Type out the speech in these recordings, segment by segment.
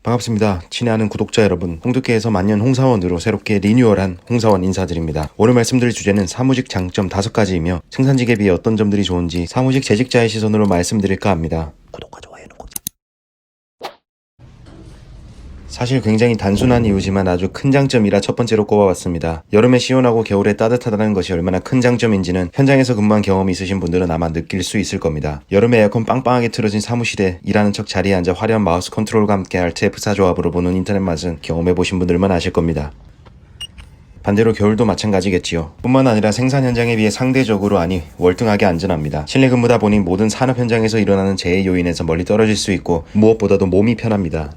반갑습니다. 친애하는 구독자 여러분, 홍두깨에서 만년 홍사원으로 새롭게 리뉴얼한 홍사원 인사드립니다. 오늘 말씀드릴 주제는 사무직 장점 5가지이며 생산직에 비해 어떤 점들이 좋은지 사무직 재직자의 시선으로 말씀드릴까 합니다. 구독과 좋아요는 꼭. 사실 굉장히 단순한 이유지만 아주 큰 장점이라 첫 번째로 꼽아봤습니다. 여름에 시원하고 겨울에 따뜻하다는 것이 얼마나 큰 장점인지는 현장에서 근무한 경험이 있으신 분들은 아마 느낄 수 있을 겁니다. 여름에 에어컨 빵빵하게 틀어진 사무실에 일하는 척 자리에 앉아 화려한 마우스 컨트롤과 함께 Alt F4 조합으로 보는 인터넷 맛은 경험해보신 분들만 아실 겁니다. 반대로 겨울도 마찬가지겠지요. 뿐만 아니라 생산 현장에 비해 상대적으로 월등하게 안전합니다. 실내 근무다 보니 모든 산업 현장에서 일어나는 재해 요인에서 멀리 떨어질 수 있고 무엇보다도 몸이 편합니다.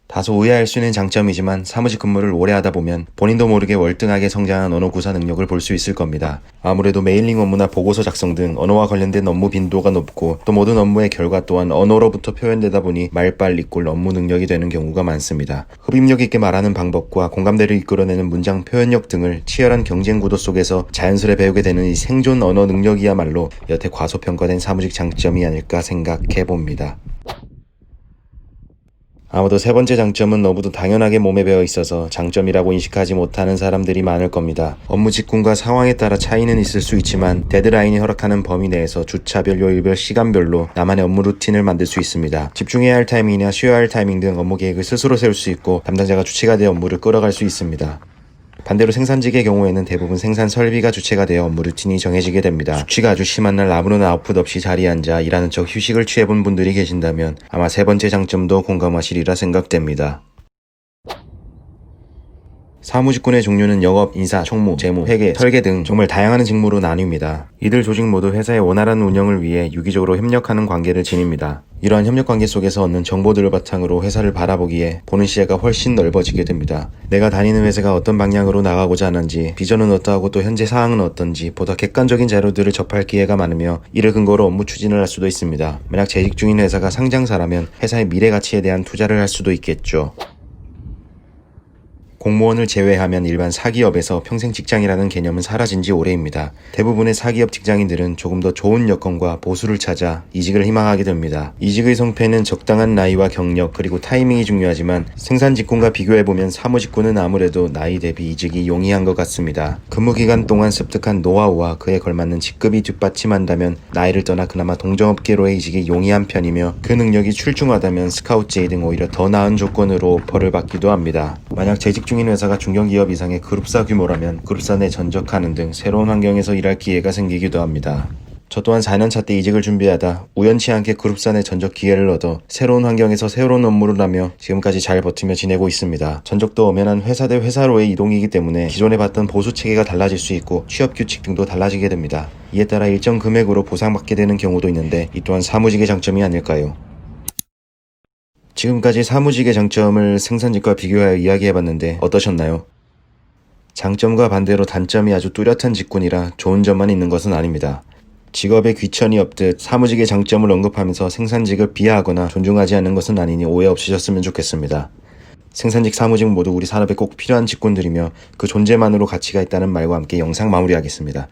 다소 의아할 수 있는 장점이지만 사무직 근무를 오래 하다 보면 본인도 모르게 월등하게 성장한 언어 구사 능력을 볼 수 있을 겁니다. 아무래도 메일링 업무나 보고서 작성 등 언어와 관련된 업무 빈도가 높고 또 모든 업무의 결과 또한 언어로부터 표현되다 보니 말빨 이꼴 업무 능력이 되는 경우가 많습니다. 흡입력 있게 말하는 방법과 공감대를 이끌어내는 문장 표현력 등을 치열한 경쟁 구도 속에서 자연스레 배우게 되는 이 생존 언어 능력이야말로 여태 과소평가된 사무직 장점이 아닐까 생각해봅니다. 아마도 세 번째 장점은 너무도 당연하게 몸에 배어 있어서 장점이라고 인식하지 못하는 사람들이 많을 겁니다. 업무 직군과 상황에 따라 차이는 있을 수 있지만 데드라인이 허락하는 범위 내에서 주차별, 요일별, 시간별로 나만의 업무 루틴을 만들 수 있습니다. 집중해야 할 타이밍이나 쉬어야 할 타이밍 등 업무 계획을 스스로 세울 수 있고 담당자가 주체가 되어 업무를 끌어갈 수 있습니다. 반대로 생산직의 경우에는 대부분 생산 설비가 주체가 되어 업무 루틴이 정해지게 됩니다. 수치가 아주 심한 날 아무런 아웃풋 없이 자리에 앉아 일하는 척 휴식을 취해본 분들이 계신다면 아마 세 번째 장점도 공감하시리라 생각됩니다. 사무직군의 종류는 영업, 인사, 총무, 재무, 회계, 설계 등 정말 다양한 직무로 나뉩니다. 이들 조직 모두 회사의 원활한 운영을 위해 유기적으로 협력하는 관계를 지닙니다. 이러한 협력관계 속에서 얻는 정보들을 바탕으로 회사를 바라보기에 보는 시야가 훨씬 넓어지게 됩니다. 내가 다니는 회사가 어떤 방향으로 나가고자 하는지, 비전은 어떠하고 또 현재 상황은 어떤지 보다 객관적인 자료들을 접할 기회가 많으며 이를 근거로 업무 추진을 할 수도 있습니다. 만약 재직 중인 회사가 상장사라면 회사의 미래 가치에 대한 투자를 할 수도 있겠죠. 공무원을 제외하면 일반 사기업에서 평생 직장이라는 개념은 사라진 지 오래입니다. 대부분의 사기업 직장인들은 조금 더 좋은 여건과 보수를 찾아 이직을 희망하게 됩니다. 이직의 성패는 적당한 나이와 경력 그리고 타이밍이 중요하지만 생산직군과 비교해보면 사무직군은 아무래도 나이 대비 이직이 용이한 것 같습니다. 근무기간 동안 습득한 노하우와 그에 걸맞는 직급이 뒷받침한다면 나이를 떠나 그나마 동종업계로의 이직이 용이한 편이며 그 능력이 출중하다면 스카우트 제의 등 오히려 더 나은 조건으로 오퍼를 받기도 합니다. 만약 재직 중인 회사가 중견기업 이상의 그룹사 규모라면 그룹사 내 전적하는 등 새로운 환경에서 일할 기회가 생기기도 합니다. 저 또한 4년차 때 이직을 준비하다 우연치 않게 그룹사 내 전적 기회를 얻어 새로운 환경에서 새로운 업무를 하며 지금까지 잘 버티며 지내고 있습니다. 전적도 엄연한 회사 대 회사로의 이동이기 때문에 기존에 봤던 보수 체계가 달라질 수 있고 취업 규칙 등도 달라지게 됩니다. 이에 따라 일정 금액으로 보상받게 되는 경우도 있는데 이 또한 사무직의 장점이 아닐까요? 지금까지 사무직의 장점을 생산직과 비교하여 이야기해봤는데 어떠셨나요? 장점과 반대로 단점이 아주 뚜렷한 직군이라 좋은 점만 있는 것은 아닙니다. 직업에 귀천이 없듯 사무직의 장점을 언급하면서 생산직을 비하하거나 존중하지 않는 것은 아니니 오해 없으셨으면 좋겠습니다. 생산직, 사무직 모두 우리 산업에 꼭 필요한 직군들이며 그 존재만으로 가치가 있다는 말과 함께 영상 마무리하겠습니다.